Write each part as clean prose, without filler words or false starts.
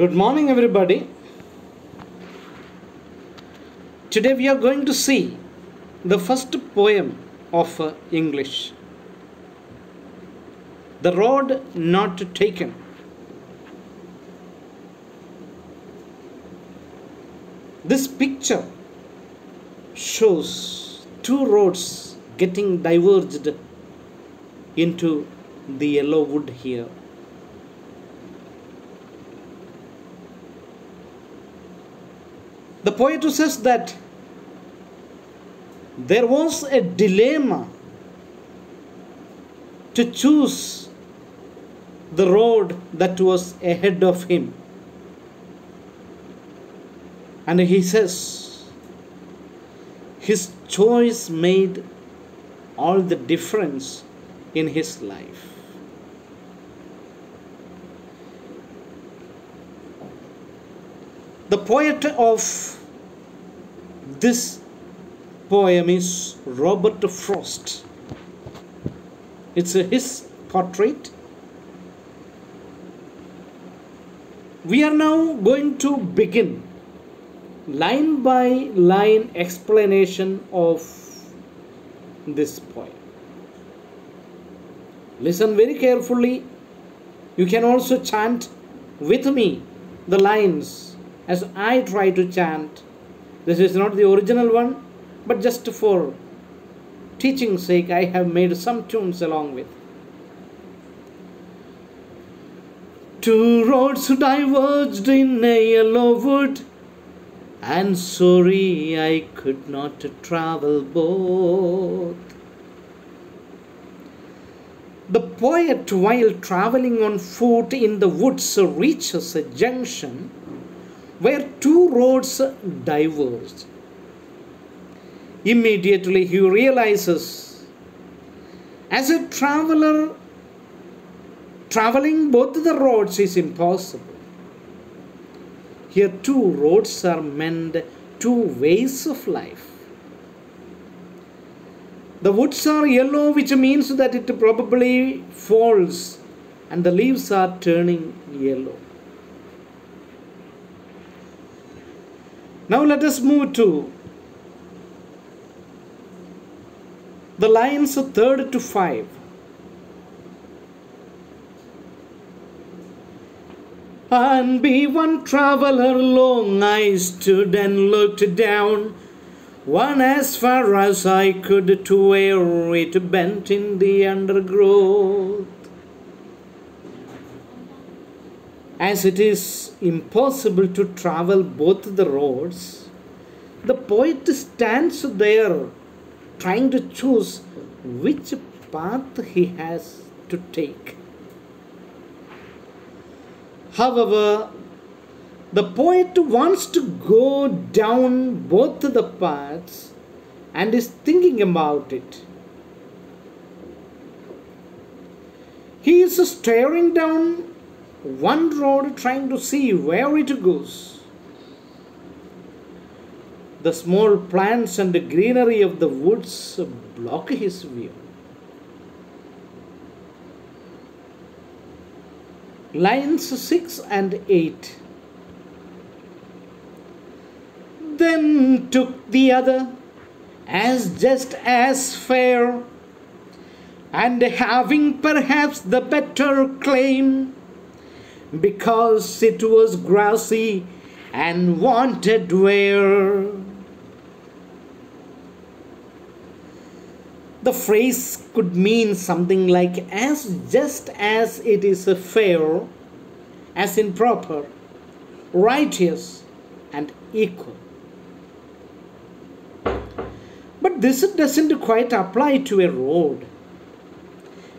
Good morning, everybody. Today we are going to see the first poem of English, The Road Not Taken. This picture shows two roads getting diverged into the yellow wood here. The poet says that there was a dilemma to choose the road that was ahead of him. And he says his choice made all the difference in his life. The poet of this poem is Robert Frost. It's his portrait. We are now going to begin line by line explanation of this poem. Listen very carefully. You can also chant with me the lines as I try to chant. This is not the original one, but just for teaching's sake, I have made some tunes along with. Two roads diverged in a yellow wood, and sorry I could not travel both. The poet, while traveling on foot in the woods, reaches a junction where two roads diverged. Immediately he realizes, as a traveler, traveling both the roads is impossible. Here two roads are meant two ways of life. The woods are yellow, which means that it probably falls and the leaves are turning yellow. Now let us move to the lines 3rd to 5. And be one traveler long I stood and looked down, one as far as I could to where it bent in the undergrowth. As it is impossible to travel both the roads, the poet stands there trying to choose which path he has to take. However, the poet wants to go down both the paths and is thinking about it. He is staring down one road trying to see where it goes. The small plants and the greenery of the woods block his view. Lines 6 and 8. Then took the other as just as fair, and having perhaps the better claim, because it was grassy and wanted wear. The phrase could mean something like as just as it is fair, as in proper, righteous and equal. But this doesn't quite apply to a road.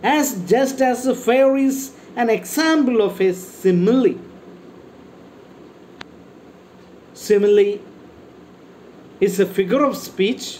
As just as fair is an example of a simile. Simile is a figure of speech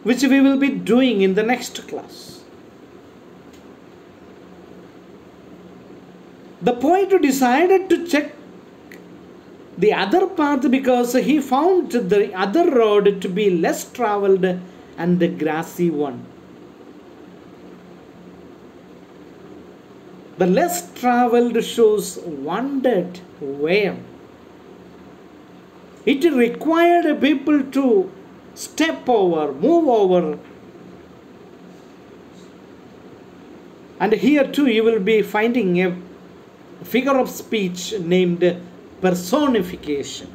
which we will be doing in the next class. The poet decided to check the other path because he found the other road to be less traveled and the grassy one. The less traveled shows wandered where. It required people to step over, move over. And here too you will be finding a figure of speech named personification.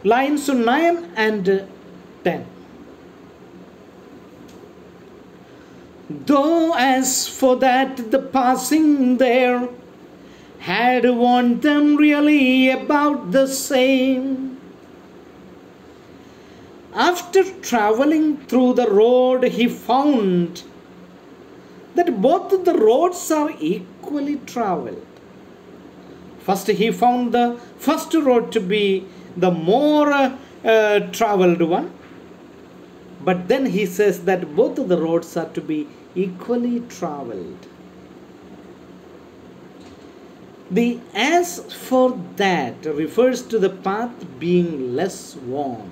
Lines 9 and 10. Though as for that the passing there had warned them really about the same. After traveling through the road, he found that both the roads are equally traveled. First, he found the first road to be the more traveled one. But then he says that both of the roads are to be equally traveled. The as for that refers to the path being less worn.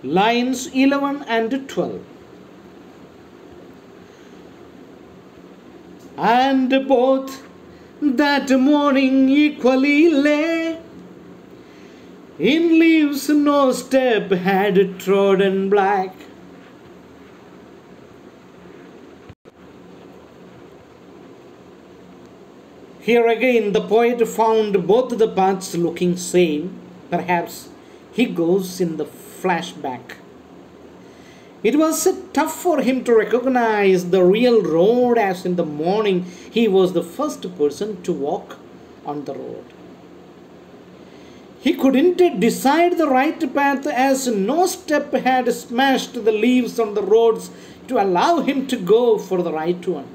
Lines 11 and 12. And both that morning equally lay in leaves no step had trodden black. Here again the poet found both the paths looking same. Perhaps he goes in the flashback. It was tough for him to recognize the real road, as in the morning he was the first person to walk on the road. He couldn't decide the right path, as no step had smashed the leaves on the roads to allow him to go for the right one.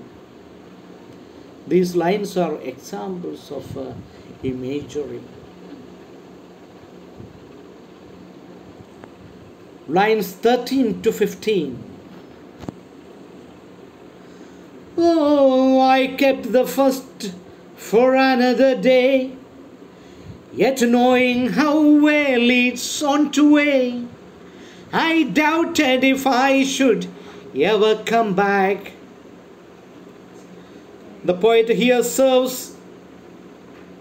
These lines are examples of imagery. Lines 13 to 15. Oh, I kept the first for another day, yet knowing how way leads on to way, I doubted if I should ever come back. The poet here serves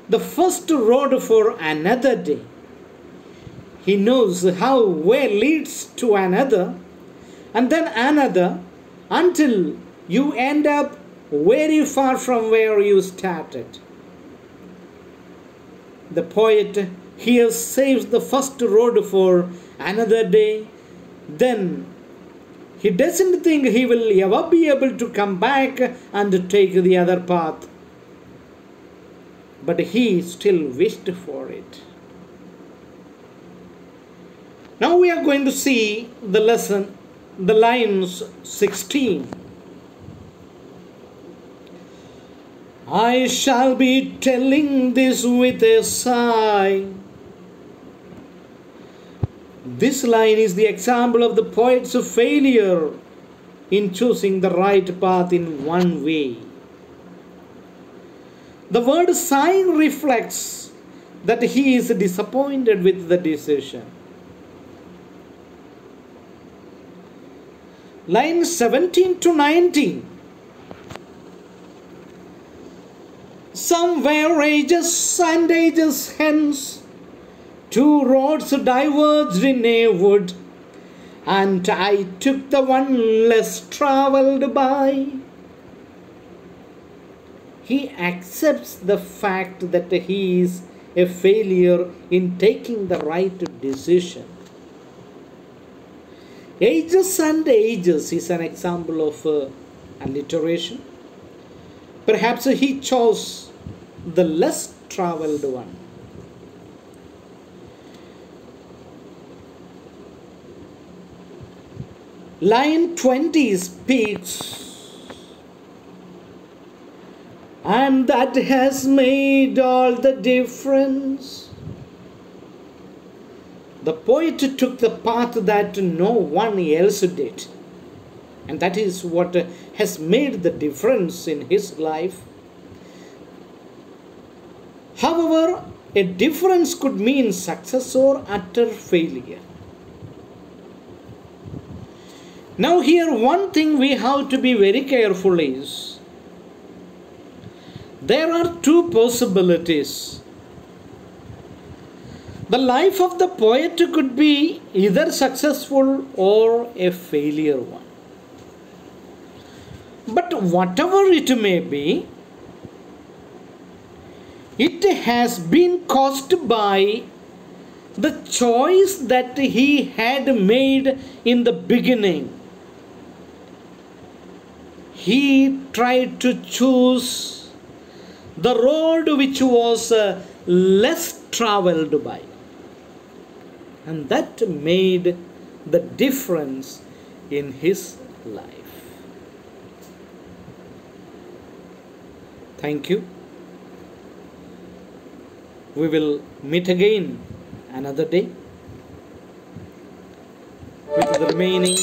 the first road for another day. He knows how way leads to another, and then another, until you end up very far from where you started. The poet here saves the first road for another day. Then he doesn't think he will ever be able to come back and take the other path. But he still wished for it. Now we are going to see the lesson, the lines 16. I shall be telling this with a sigh. This line is the example of the poet's failure in choosing the right path in one way. The word sigh reflects that he is disappointed with the decision. Lines 17 to 19. Somewhere ages and ages hence, two roads diverged in a wood, and I took the one less travelled by. He accepts the fact that he is a failure in taking the right decision. Ages and ages is an example of alliteration. Perhaps he chose the less travelled one. Line 20 speaks, and that has made all the difference. The poet took the path that no one else did, and that is what has made the difference in his life. However, a difference could mean success or utter failure. Now here one thing we have to be very careful is, there are two possibilities. The life of the poet could be either successful or a failure one. But whatever it may be, it has been caused by the choice that he had made in the beginning. He tried to choose the road which was less traveled by. And that made the difference in his life. Thank you. We will meet again another day with the remaining